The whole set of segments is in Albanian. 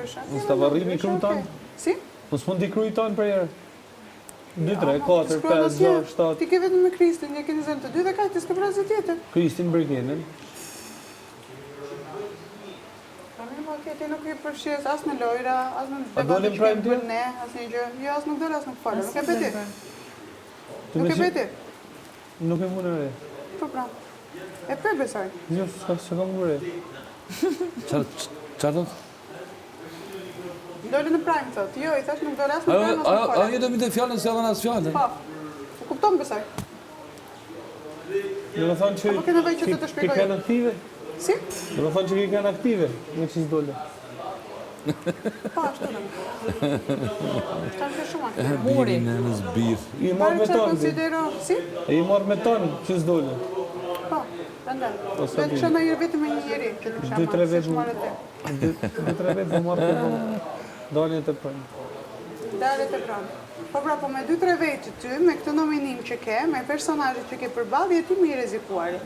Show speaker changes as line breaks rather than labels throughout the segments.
ndryshe.
Mos ta varrimi krujt tan.
Si?
Mos mund t'i krujt tan për herë. 2, 3, 4, 5, 6, 7.
Ti ke vetëm me Kristin, ne keni zënë të dy dhe ka ti s'ke vrasë tjetër.
Kristin Bergenën.
Ti nuk i përfshirës as në lojra, as në
A dolim prajmë ty?
ne, as një gjë. Jo, as nuk dole, as nuk falë. Nuk e beti. Nuk e beti.
Nuk e mune re.
Po pra. E për besoj.
Jo, s'ka mune re.
Qarë thot?
Dole në prajmë, thot. Jo, i thash nuk dole as në prajmë, as nuk
A
falë.
një do mi të fjallën se edhe në asë fjallën?
Po. U kupton besoj.
Në më thonë që
Apo ke nevojë që të shpjegoj?
ke kanë aktive?
Si?
Në më thonë që ke kanë aktive, me që s'dole.
Po, ashtu në. Shtarë të shumë aktive.
Biri në zbir.
I marrë
Pare
me
që
tonë,
konsidero, si?
i marrë me tonë që s'dole.
Po, rëndaj.
Po, sa
Dhe të
di.
kësha në jërë vetëm e një njeri, që të kësha
2-3 vetë
se shmarë te.
2-3 vetë po marrë të po. Dalje të prajmë.
Dalet e pranë. Po pra, po me 2-3 vetë ty, me këtë nominim që ke, me personazhet që ke përballë, je ti më i rrezikuari.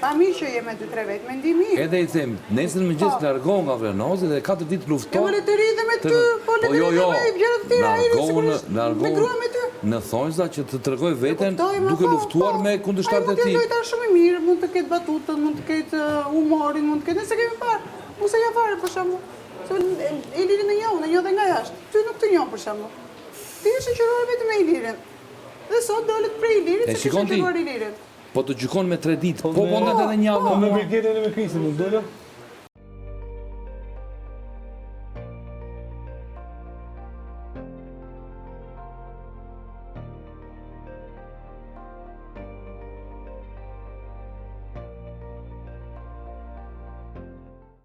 Pa mirë që je me 2-3 vetë, me ndi mirë.
Edhe i them, nesër më gjithë largohë nga Vrenozi dhe 4 ditë
Jo,
lufton.
le të ri dhe me ty, po le të ri dhe me gjëra të tjera, ai sigurisht me grua me ty.
Në thonjza që të tregoj veten
Kuptoj, ma
duke
po,
luftuar
po.
me kundërshtarët e
Ai mund
tij.
të lojtar shumë i mirë, mund të ketë batutën, mund të ketë humorin, mund të ketë, nëse kemi parë. Mos e ja fare për shembull. Se Ilirin e njoh dhe nga jashtë. Ty nuk të njoh për shembull. Ti je shoqërore vetëm me Ilirin. Dhe sot dolet prej Ilirit
E
se
shikon ti?
shoqëruar Ilirin.
Po të gjykon me 3 ditë, po bondet edhe një
Po
javë.
me Bergenën e me Kristin, nuk dole?